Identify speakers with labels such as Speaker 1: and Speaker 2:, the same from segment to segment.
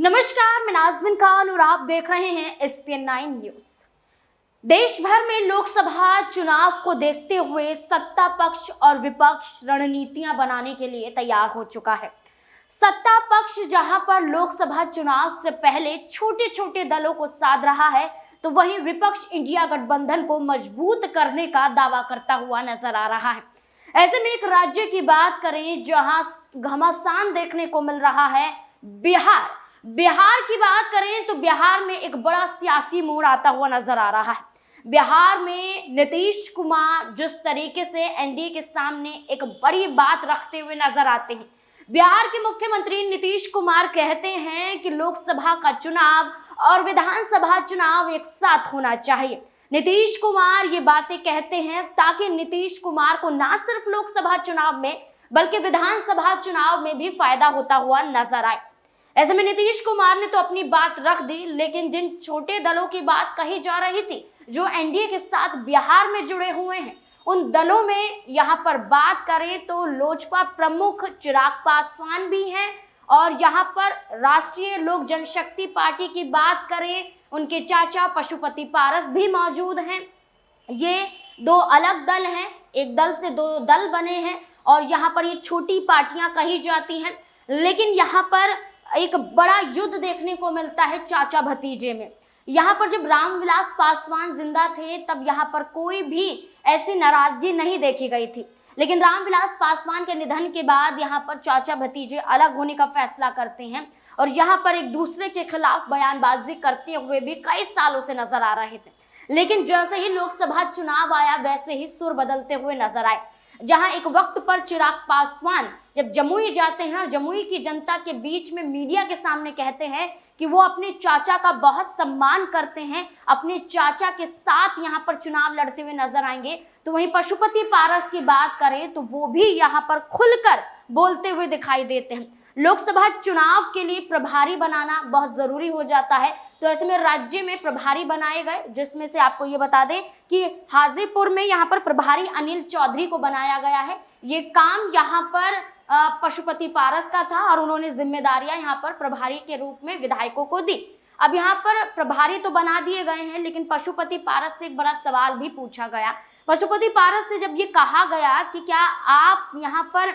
Speaker 1: नमस्कार, मैं नाज़मीन खान और आप देख रहे हैं SPN 9 न्यूज। देश भर में लोकसभा चुनाव को देखते हुए सत्ता पक्ष और विपक्ष रणनीतियां बनाने के लिए तैयार हो चुका है। सत्ता पक्ष जहां पर लोकसभा चुनाव से पहले छोटे छोटे दलों को साध रहा है, तो वहीं विपक्ष इंडिया गठबंधन को मजबूत करने का दावा करता हुआ नजर आ रहा है। ऐसे में एक राज्य की बात करें जहां घमासान देखने को मिल रहा है, बिहार की बात करें तो बिहार में एक बड़ा सियासी मोड़ आता हुआ नजर आ रहा है। बिहार में नीतीश कुमार जिस तरीके से एनडीए के सामने एक बड़ी बात रखते हुए नजर आते हैं। बिहार के मुख्यमंत्री नीतीश कुमार कहते हैं कि लोकसभा का चुनाव और विधानसभा चुनाव एक साथ होना चाहिए। नीतीश कुमार ये बातें कहते हैं ताकि नीतीश कुमार को ना सिर्फ लोकसभा चुनाव में बल्कि विधानसभा चुनाव में भी फायदा होता हुआ नजर आए। ऐसे में नीतीश कुमार ने तो अपनी बात रख दी, लेकिन जिन छोटे दलों की बात कही जा रही थी जो एनडीए के साथ बिहार में जुड़े हुए हैं, उन दलों में यहाँ पर बात करें तो लोजपा प्रमुख चिराग पासवान भी हैं और यहाँ पर राष्ट्रीय लोक जनशक्ति पार्टी की बात करें, उनके चाचा पशुपति पारस भी मौजूद हैं। ये दो अलग दल हैं, एक दल से दो दल बने हैं और यहाँ पर ये छोटी पार्टियां कही जाती हैं, लेकिन यहाँ पर एक बड़ा युद्ध देखने को मिलता है चाचा भतीजे में। यहाँ पर जब रामविलास पासवान जिंदा थे तब यहाँ पर कोई भी ऐसी नाराजगी नहीं देखी गई थी, लेकिन रामविलास पासवान के निधन के बाद यहाँ पर चाचा भतीजे अलग होने का फैसला करते हैं और यहाँ पर एक दूसरे के खिलाफ बयानबाजी करते हुए भी कई सालों से नजर आ रहे थे। लेकिन जैसे ही लोकसभा चुनाव आया वैसे ही सुर बदलते हुए नजर आए। जहां एक वक्त पर चिराग पासवान जब जमुई जाते हैं और जमुई की जनता के बीच में मीडिया के सामने कहते हैं कि वो अपने चाचा का बहुत सम्मान करते हैं, अपने चाचा के साथ यहां पर चुनाव लड़ते हुए नजर आएंगे, तो वहीं पशुपति पारस की बात करें तो वो भी यहां पर खुलकर बोलते हुए दिखाई देते हैं। लोकसभा चुनाव के लिए प्रभारी बनाना बहुत जरूरी हो जाता है, तो ऐसे में राज्य में प्रभारी बनाए गए, जिसमें से आपको ये बता दें कि हाजीपुर में यहाँ पर प्रभारी अनिल चौधरी को बनाया गया है। ये काम यहाँ पर पशुपति पारस का था और उन्होंने जिम्मेदारियां यहाँ पर प्रभारी के रूप में विधायकों को दी। अब यहाँ पर प्रभारी तो बना दिए गए हैं, लेकिन पशुपति पारस से एक बड़ा सवाल भी पूछा गया। पशुपति पारस से जब ये कहा गया कि क्या आप यहाँ पर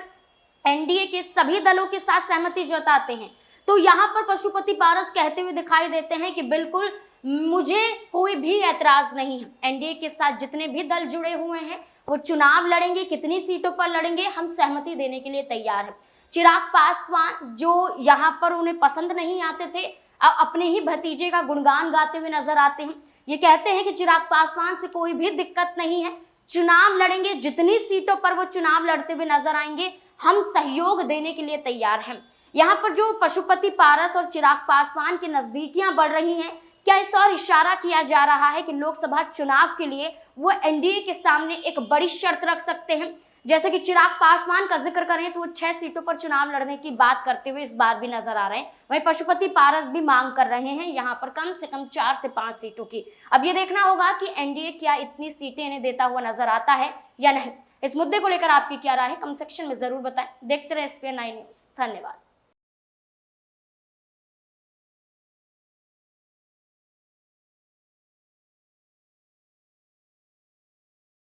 Speaker 1: एनडीए के सभी दलों के साथ सहमति जताते हैं, तो यहाँ पर पशुपति पारस कहते हुए दिखाई देते हैं कि बिल्कुल मुझे कोई भी ऐतराज नहीं है। एनडीए के साथ जितने भी दल जुड़े हुए हैं वो चुनाव लड़ेंगे, कितनी सीटों पर लड़ेंगे, हम सहमति देने के लिए तैयार हैं। चिराग पासवान जो यहाँ पर उन्हें पसंद नहीं आते थे, अपने ही भतीजे का गुणगान गाते हुए नजर आते हैं। ये कहते हैं कि चिराग पासवान से कोई भी दिक्कत नहीं है, चुनाव लड़ेंगे, जितनी सीटों पर वो चुनाव लड़ते हुए नजर आएंगे हम सहयोग देने के लिए तैयार हैं। यहाँ पर जो पशुपति पारस और चिराग पासवान की नजदीकियां बढ़ रही हैं, क्या इस और इशारा किया जा रहा है कि लोकसभा चुनाव के लिए वो एनडीए के सामने एक बड़ी शर्त रख सकते हैं? जैसे कि चिराग पासवान का जिक्र करें तो वो 6 सीटों पर चुनाव लड़ने की बात करते हुए इस बार भी नजर आ रहे हैं। वहीं पशुपति पारस भी मांग कर रहे हैं यहाँ पर कम से कम 4 से 5 सीटों की। अब ये देखना होगा कि एनडीए क्या इतनी सीटें इन्हें देता हुआ नजर आता है या नहीं। इस मुद्दे को लेकर आपकी क्या राय है, कमेंट सेक्शन में जरूर बताएं। देखते रहे SPN 9 न्यूज। धन्यवाद।